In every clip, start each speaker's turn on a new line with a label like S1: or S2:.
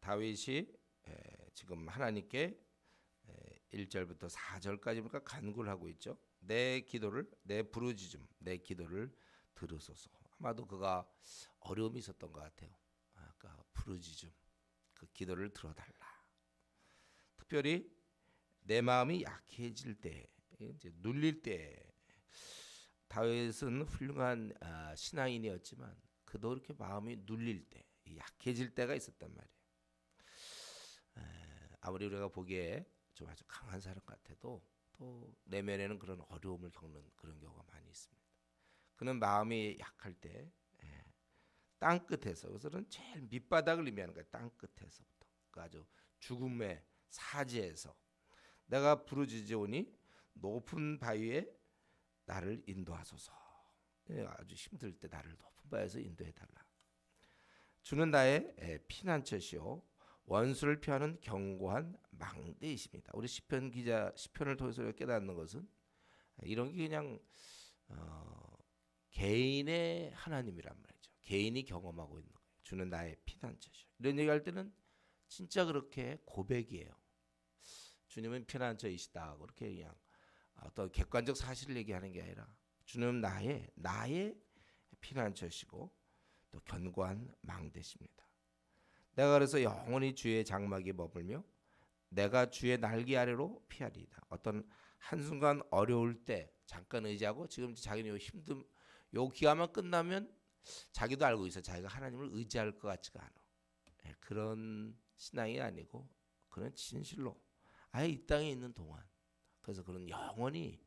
S1: 다윗이 지금 하나님께 1절부터 4절까지 보니까 간구를 하고 있죠. 내 기도를, 내 부르짖음, 내 기도를 들으소서. 아마도 그가 어려움이 있었던 것 같아요. 아까 부르짖음, 그 기도를 들어달라. 특별히 내 마음이 약해질 때, 이제 눌릴 때, 다윗은 훌륭한 신앙인이었지만 그도 이렇게 마음이 눌릴 때, 약해질 때가 있었단 말이에요. 아무리 우리가 보기에 좀 아주 강한 사람 같아도 또 내면에는 그런 어려움을 겪는 그런 경우가 많이 있습니다. 그는 마음이 약할 때 땅 끝에서, 그것은 제일 밑바닥을 의미하는 거예요. 땅 끝에서부터, 그 아주 죽음의 사지에서 내가 부르짖으오니 높은 바위에 나를 인도하소서. 아주 힘들 때 나를 높은 바위에서 인도해달라. 주는 나의 피난처시요 원수를 피하는 견고한 망대이십니다. 우리 시편 기자 시편을 통해서 깨닫는 것은 이런 게 그냥 개인의 하나님이란 말이죠. 개인이 경험하고 있는 거예요. 주는 나의 피난처시요. 이런 얘기할 때는 진짜 그렇게 고백이에요. 주님은 피난처이시다. 그렇게 그냥 어떤 객관적 사실을 얘기하는 게 아니라 주는 나의 피난처시고 또 견고한 망대십니다. 내가 그래서 영원히 주의 장막에 머물며 내가 주의 날개 아래로 피하리이다. 어떤 한순간 어려울 때 잠깐 의지하고 지금 자기는 힘든 요 기간만 끝나면 자기도 알고 있어. 자기가 하나님을 의지할 것 같지가 않아. 그런 신앙이 아니고 그런 진실로 아예 이 땅에 있는 동안, 그래서 그런 영원히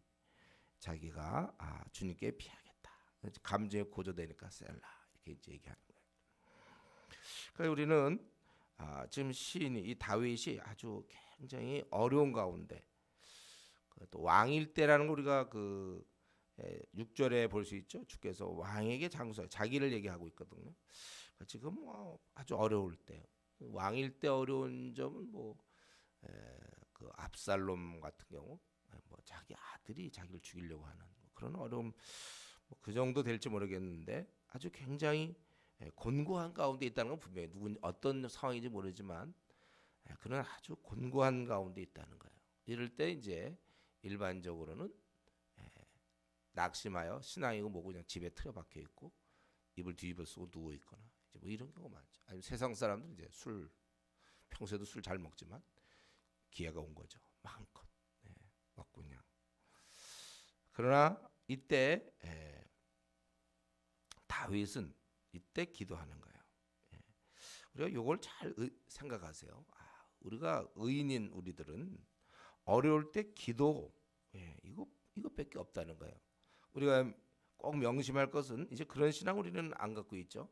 S1: 자기가 주님께 피하겠다. 감정이 고조되니까 셀라 이렇게 이제 얘기하는 거예요. 그러니까 우리는 지금 시인이 이 다윗이 아주 굉장히 어려운 가운데 또 왕일 때라는 거 우리가 그 6절에 볼 수 있죠. 주께서 왕에게 장수하여 자기를 얘기하고 있거든요. 지금 아주 어려울 때, 왕일 때 어려운 점은 그 압살롬 같은 경우 자기 아들이 자기를 죽이려고 하는 그런 어려움, 그 정도 될지 모르겠는데 아주 굉장히 곤고한 가운데 있다는 건 분명히 어떤 상황인지 모르지만 그는 아주 곤고한 가운데 있다는 거예요. 이럴 때 이제 일반적으로는 낙심하여 신앙이고 뭐고 그냥 집에 틀어박혀 있고 이불 뒤집어 쓰고 누워 있거나 이제 이런 경우가 많죠. 아니면 세상 사람들은 이제 평소에도 술 잘 먹지만 기회가 온 거죠. 마음껏 먹고 그냥. 그러나 이때 다윗은 이때 기도하는 거예요. 우리가 이걸 잘 생각하세요. 우리가 의인인 우리들은 어려울 때 기도 이것밖에 없다는 거예요. 우리가 꼭 명심할 것은 이제 그런 신앙 우리는 안 갖고 있죠.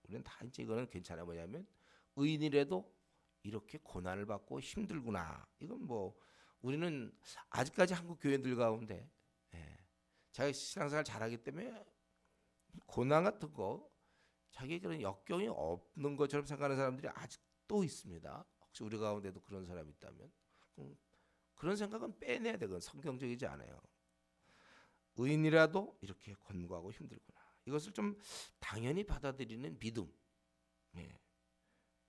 S1: 우리는 다 이제 이거는 괜찮아. 뭐냐면 의인이라도 이렇게 고난을 받고 힘들구나. 이건 우리는 아직까지 한국 교회들 가운데 자기 신앙생활 잘하기 때문에 고난 같은 거 자기 그런 역경이 없는 것처럼 생각하는 사람들이 아직도 있습니다. 혹시 우리 가운데도 그런 사람이 있다면 그런 생각은 빼내야 돼. 그건 성경적이지 않아요. 의인이라도 이렇게 권고하고 힘들구나. 이것을 좀 당연히 받아들이는 믿음.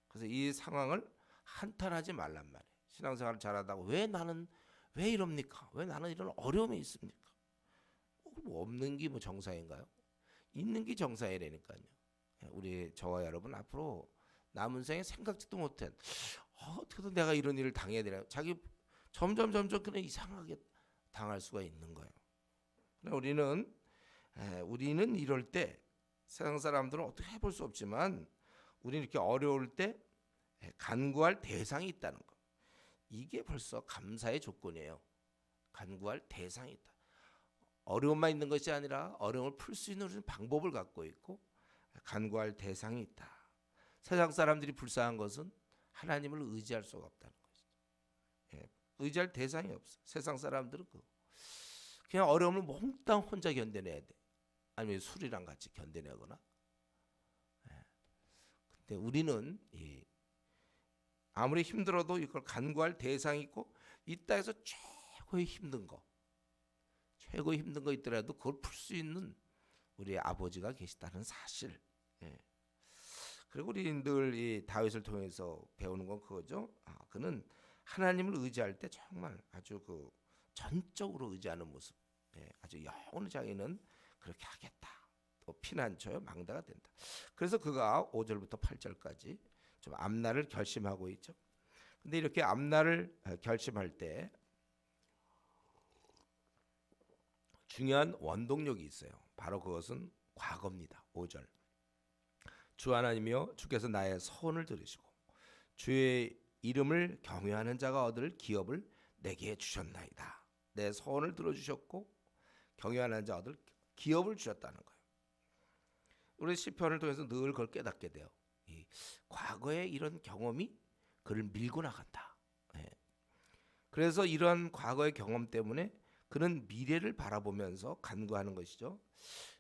S1: 그래서 이 상황을 한탄하지 말란 말이에요. 신앙생활을 잘하다고 왜 이럽니까? 왜 나는 이런 어려움이 있습니까? 없는 게 정상인가요? 있는 게 정상이라니까요. 우리 저와 여러분 앞으로 남은 생에 생각지도 못한 어떻게든 내가 이런 일을 당해야 되나, 자기 점점 그냥 이상하게 당할 수가 있는 거예요. 우리는 이럴 때 세상 사람들은 어떻게 해볼 수 없지만 우리는 이렇게 어려울 때 간구할 대상이 있다는 거. 이게 벌써 감사의 조건이에요. 간구할 대상이 있다. 어려움만 있는 것이 아니라 어려움을 풀 수 있는 방법을 갖고 있고 간구할 대상이 있다. 세상 사람들이 불쌍한 것은 하나님을 의지할 수가 없다는 것이죠. 의지할 대상이 없어. 세상 사람들은 그냥 어려움을 몽땅 혼자 견뎌내야 돼. 아니면 술이랑 같이 견뎌내거나. 근데 우리는 아무리 힘들어도 이걸 간구할 대상이 있고 있다 해서 최고의 힘든 거 있더라도 그걸 풀 수 있는 우리 아버지가 계시다는 사실. 그리고 우리 늘 이 다윗을 통해서 배우는 건 그거죠. 그는 하나님을 의지할 때 정말 아주 그 전적으로 의지하는 모습. 아주 영원히 자기는 그렇게 하겠다. 또 피난처요 망대가 된다. 그래서 그가 5절부터 8절까지 좀 앞날을 결심하고 있죠. 근데 이렇게 앞날을 결심할 때 중요한 원동력이 있어요. 바로 그것은 과거입니다. 5절. 주 하나님이여 주께서 나의 서원을 들으시고 주의 이름을 경외하는 자가 얻을 기업을 내게 주셨나이다. 내 서원을 들어주셨고 경외하는 자 얻을 기업을 주셨다는 거예요. 우리 시편을 통해서 늘 그걸 깨닫게 돼요. 이 과거의 이런 경험이 그를 밀고 나간다. 그래서 이런 과거의 경험 때문에 그는 미래를 바라보면서 간구하는 것이죠.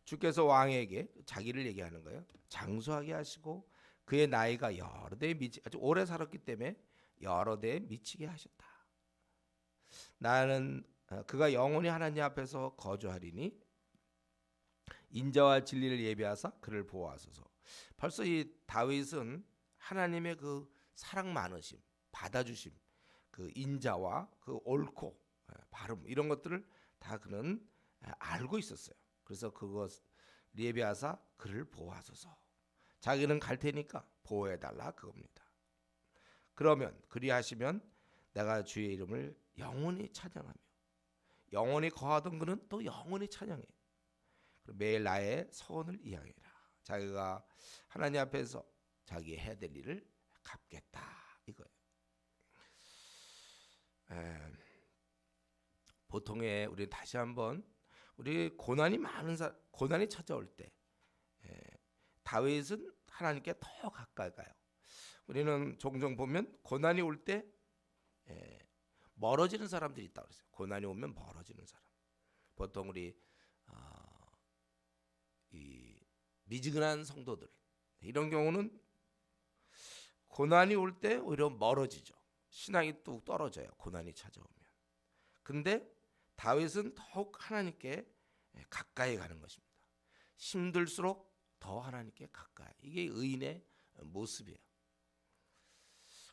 S1: 주께서 왕에게 자기를 얘기하는 거예요. 장수하게 하시고 그의 나이가 여러 대에 아주 오래 살았기 때문에 여러 대에 미치게 하셨다. 나는 그가 영원히 하나님 앞에서 거주하리니 인자와 진리를 예비하사 그를 보호하소서. 벌써 이 다윗은 하나님의 그 사랑 많으심, 받아주심, 그 인자와 그 옳고 바름 이런 것들을 다 그는 알고 있었어요. 그래서 그것 예비하사 그를 보호하소서. 자기는 갈 테니까 보호해달라 그겁니다. 그러면 그리하시면 내가 주의 이름을 영원히 찬양하며 영원히 거하던 그는 또 영원히 찬양해. 매일 나의 서원을 이행해라. 자기가 하나님 앞에서 자기 해야 될 일을 갚겠다 이거예요. 보통에 우리 다시 한번 우리 고난이 고난이 찾아올 때 다윗은 하나님께 더 가까이 가요. 우리는 종종 보면 고난이 올 때 멀어지는 사람들이 있다고 그랬어요. 고난이 오면 멀어지는 사람. 보통 우리 이 미지근한 성도들 이런 경우는 고난이 올 때 오히려 멀어지죠. 신앙이 뚝 떨어져요. 고난이 찾아오면. 근데 다윗은 더욱 하나님께 가까이 가는 것입니다. 힘들수록 더 하나님께 가까이. 이게 의인의 모습이에요.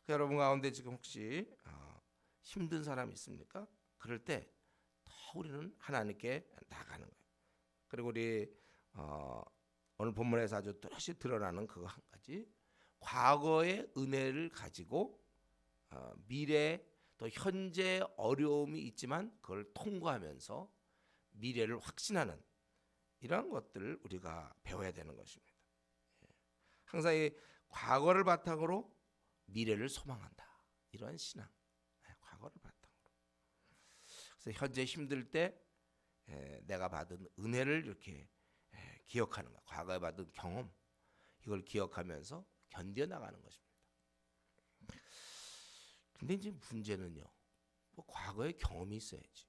S1: 여러분 가운데 지금 혹시 힘든 사람 있습니까? 그럴 때 더 우리는 하나님께 나가는 거예요. 그리고 우리 오늘 본문에서 아주 뚜렷이 드러나는 그거 한 가지, 과거의 은혜를 가지고 미래 또 현재 어려움이 있지만 그걸 통과하면서 미래를 확신하는 이런 것들을 우리가 배워야 되는 것입니다. 항상 이 과거를 바탕으로 미래를 소망한다. 이런 신앙. 과거를 바탕으로. 그래서 현재 힘들 때 내가 받은 은혜를 이렇게 기억하는 것, 과거에 받은 경험 이걸 기억하면서 견뎌나가는 것입니다. 근데 이제 문제는요, 뭐 과거의 경험이 있어야지.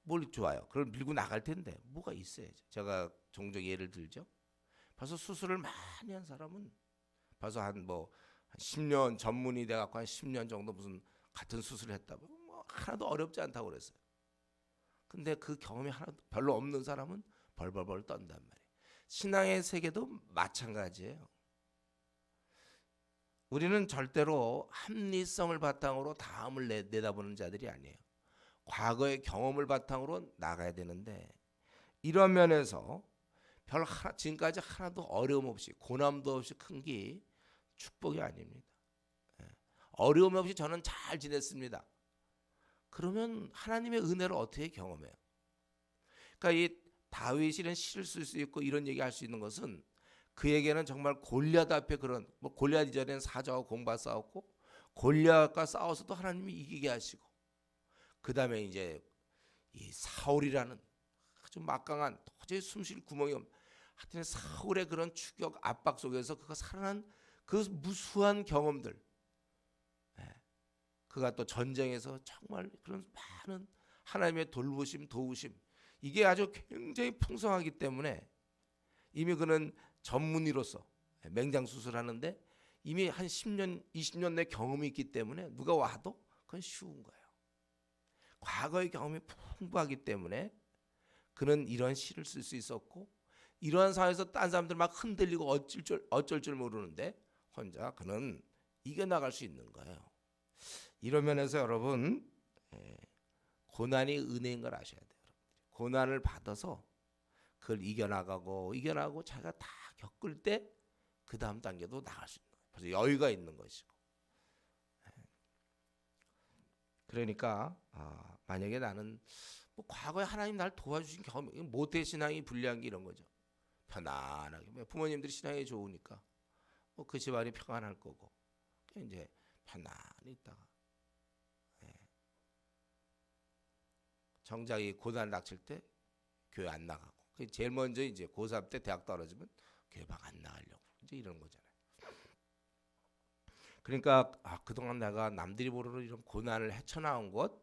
S1: 뭘 좋아요? 그걸 밀고 나갈 텐데 뭐가 있어야지. 제가 종종 예를 들죠. 벌써 수술을 많이 한 사람은 벌써 한 10년 전문의 돼갖고 한 10년 정도 무슨 같은 수술을 했다고 뭐 하나도 어렵지 않다고 그랬어요. 근데 그 경험이 하나도 별로 없는 사람은 벌벌벌 떤단 말이에요. 신앙의 세계도 마찬가지예요. 우리는 절대로 합리성을 바탕으로 다음을 내다보는 자들이 아니에요. 과거의 경험을 바탕으로 나가야 되는데, 이런 면에서 지금까지 하나도 어려움 없이 고난도 없이 큰 게 축복이 아닙니다. 어려움 없이 저는 잘 지냈습니다. 그러면 하나님의 은혜를 어떻게 경험해요? 그러니까 이 다윗이는 시를 쓸 수 있고 이런 얘기할 수 있는 것은 그에게는 정말 골리앗 앞에 그런 골리앗 이전에는 사자와 공과 싸웠고 골리앗과 싸워서도 하나님이 이기게 하시고, 그 다음에 이제 이 사울이라는 아주 막강한 도저히 숨쉴 구멍이 없는 하여튼 사울의 그런 추격 압박 속에서 그가 살아난 그 무수한 경험들, 그가 또 전쟁에서 정말 그런 많은 하나님의 돌보심 도우심, 이게 아주 굉장히 풍성하기 때문에 이미 그는 전문의로서 맹장 수술하는데 이미 한 10년 20년 내 경험이 있기 때문에 누가 와도 그건 쉬운 거예요. 과거의 경험이 풍부하기 때문에 그는 이런 시를 쓸 수 있었고, 이러한 상황에서 딴 사람들 막 흔들리고 어쩔 줄 모르는데 혼자 그는 이겨나갈 수 있는 거예요. 이런 면에서 여러분 고난이 은혜인 걸 아셔야 돼요. 고난을 받아서 그걸 이겨나가고 자기가 다 겪을 때 그 다음 단계도 나갈 수 있는 거예요. 그래서 여유가 있는 것이고. 그러니까 만약에 나는 뭐 과거에 하나님 날 도와주신 경험이 모태 신앙이 불리한 게 이런 거죠. 편안하게 부모님들이 신앙이 좋으니까 뭐 그 집안이 평안할 거고 이제 편안히 있다가 정작이 고난 닥칠 때 교회 안 나가고 제일 먼저 이제 고3 때 대학 떨어지면 교회 방 안 나가려고 이제 이런 거잖아요. 그러니까 그동안 내가 남들이 모르는 이런 고난을 헤쳐나온 것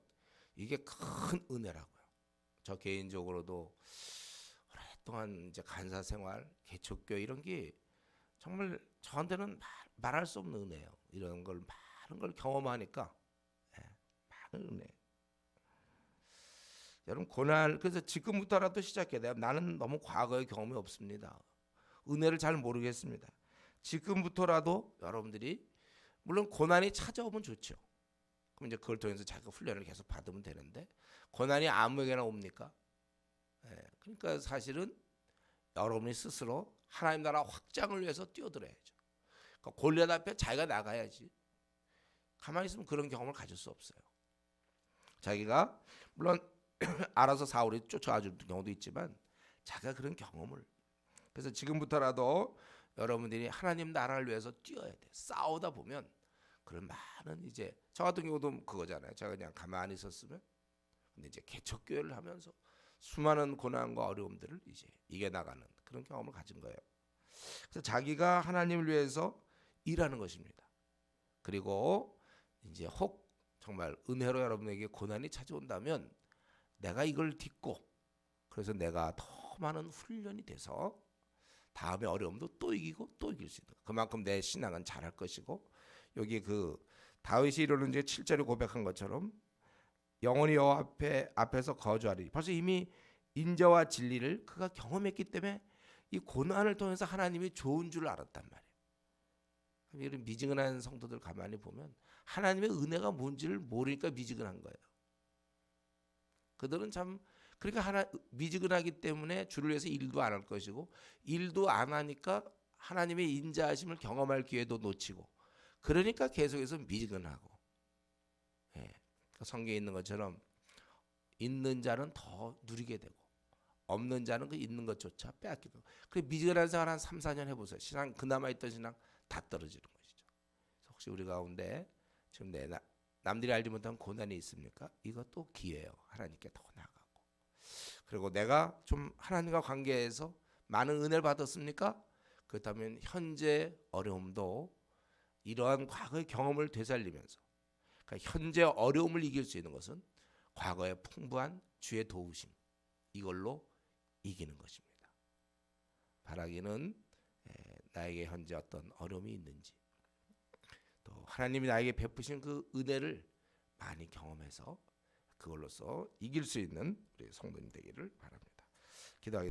S1: 이게 큰 은혜라고요. 저 개인적으로도 오랫동안 이제 간사 생활, 개척교회 이런 게 정말 저한테는 말할 수 없는 은혜예요. 이런 걸 많은 걸 경험하니까 많은 은혜. 여러분 고난 그래서 지금부터라도 시작해야 돼요. 나는 너무 과거의 경험이 없습니다. 은혜를 잘 모르겠습니다. 지금부터라도 여러분들이 물론 고난이 찾아오면 좋죠. 그럼 이제 그걸 통해서 자기가 훈련을 계속 받으면 되는데 고난이 아무에게나 옵니까? 그러니까 사실은 여러분이 스스로 하나님 나라 확장을 위해서 뛰어들어야죠. 그러니까 골리앗 앞에 자기가 나가야지. 가만히 있으면 그런 경험을 가질 수 없어요. 자기가 물론 알아서 사울이 쫓아와 주는 경우도 있지만 자기가 그런 경험을 그래서 지금부터라도 여러분들이 하나님 나라를 위해서 뛰어야 돼. 싸우다 보면 그런 많은 이제 저 같은 경우도 그거잖아요. 제가 그냥 가만히 있었으면 근데 이제 개척교회를 하면서 수많은 고난과 어려움들을 이제 이겨나가는 그런 경험을 가진 거예요. 그래서 자기가 하나님을 위해서 일하는 것입니다. 그리고 이제 혹 정말 은혜로 여러분에게 고난이 찾아온다면 내가 이걸 딛고 그래서 내가 더 많은 훈련이 돼서 다음에 어려움도 또 이기고 또 이길 수 있는 그만큼 내 신앙은 잘할 것이고 여기 그 다윗이 이르는 이제 7절에 고백한 것처럼 영원히 여호와 앞에서 거주하리. 벌써 이미 인자와 진리를 그가 경험했기 때문에 이 고난을 통해서 하나님이 좋은 줄 알았단 말이에요. 이런 미지근한 성도들 가만히 보면 하나님의 은혜가 뭔지를 모르니까 미지근한 거예요. 그들은 참 그러니까 미지근하기 때문에 주를 위해서 일도 안 할 것이고 일도 안 하니까 하나님의 인자하심을 경험할 기회도 놓치고 그러니까 계속해서 미지근하고 성경에 있는 것처럼 있는 자는 더 누리게 되고 없는 자는 그 있는 것조차 빼앗기고 그래 미지근한 생활 한 3, 4년 해보세요. 신앙 그나마 있던 신앙 다 떨어지는 것이죠. 혹시 우리 가운데 지금 남들이 알지 못한 고난이 있습니까? 이것도 기회예요. 하나님께 더 나아가고 그리고 내가 좀 하나님과 관계에서 많은 은혜를 받았습니까? 그렇다면 현재 어려움도 이러한 과거의 경험을 되살리면서 그러니까 현재 어려움을 이길 수 있는 것은 과거의 풍부한 주의 도우심 이걸로 이기는 것입니다. 바라기는 나에게 현재 어떤 어려움이 있는지 또 하나님이 나에게 베푸신 그 은혜를 많이 경험해서 그걸로써 이길 수 있는 우리 성도님 되기를 바랍니다.